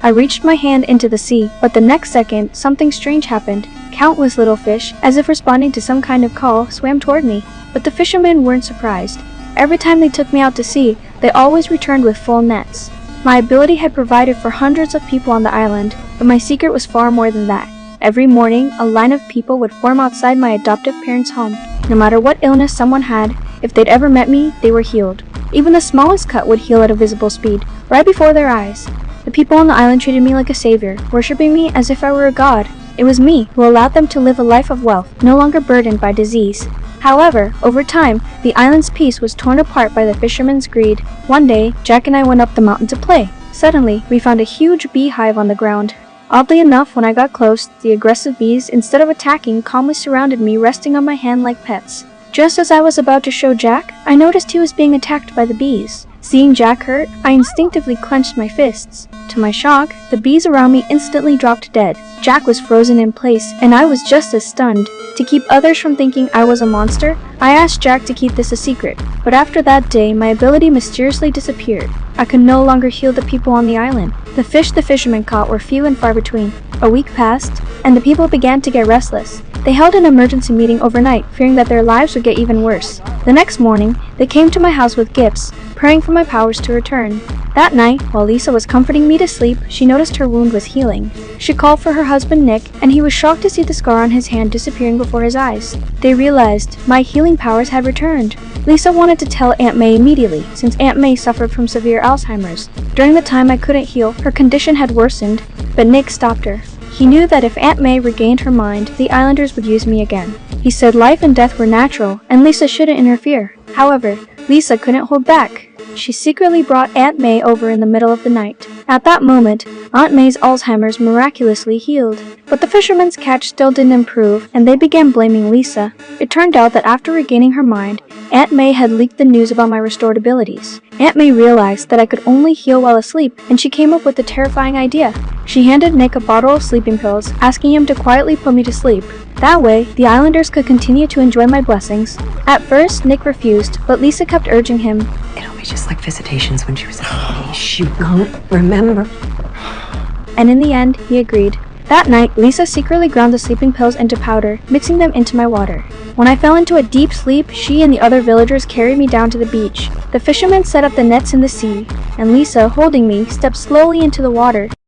I reached my hand into the sea, but the next second, something strange happened. Countless little fish, as if responding to some kind of call, swam toward me. But the fishermen weren't surprised. Every time they took me out to sea, they always returned with full nets. My ability had provided for hundreds of people on the island, but my secret was far more than that. Every morning, a line of people would form outside my adoptive parents' home. No matter what illness someone had, if they'd ever met me, they were healed. Even the smallest cut would heal at a visible speed, right before their eyes. The people on the island treated me like a savior, worshipping me as if I were a god. It was me who allowed them to live a life of wealth, no longer burdened by disease. However, over time, the island's peace was torn apart by the fishermen's greed. One day, Jack and I went up the mountain to play. Suddenly, we found a huge beehive on the ground. Oddly enough, when I got close, the aggressive bees, instead of attacking, calmly surrounded me, resting on my hand like pets. Just as I was about to show Jack, I noticed he was being attacked by the bees. Seeing Jack hurt, I instinctively clenched my fists. To my shock, the bees around me instantly dropped dead. Jack was frozen in place, and I was just as stunned. To keep others from thinking I was a monster, I asked Jack to keep this a secret. But after that day, my ability mysteriously disappeared. I could no longer heal the people on the island. The fish the fishermen caught were few and far between. A week passed, and the people began to get restless. They held an emergency meeting overnight, fearing that their lives would get even worse. The next morning, they came to my house with gifts, praying for my powers to return. That night, while Lisa was comforting me to sleep, she noticed her wound was healing. She called for her husband Nick, and he was shocked to see the scar on his hand disappearing before his eyes. They realized my healing powers had returned. Lisa wanted to tell Aunt May immediately, since Aunt May suffered from severe Alzheimer's. During the time I couldn't heal, her condition had worsened, but Nick stopped her. He knew that if Aunt May regained her mind, the islanders would use me again. He said life and death were natural, and Lisa shouldn't interfere. However, Lisa couldn't hold back. She secretly brought Aunt May over in the middle of the night. At that moment, Aunt May's Alzheimer's miraculously healed. But the fishermen's catch still didn't improve, and they began blaming Lisa. It turned out that after regaining her mind, Aunt May had leaked the news about my restored abilities. Aunt May realized that I could only heal while asleep, and she came up with a terrifying idea. She handed Nick a bottle of sleeping pills, asking him to quietly put me to sleep. That way, the islanders could continue to enjoy my blessings. At first, Nick refused, but Lisa kept urging him. It'll be just like visitations when she was a baby. She won't remember. And in the end, he agreed. That night, Lisa secretly ground the sleeping pills into powder, mixing them into my water. When I fell into a deep sleep, she and the other villagers carried me down to the beach. The fishermen set up the nets in the sea, and Lisa, holding me, stepped slowly into the water.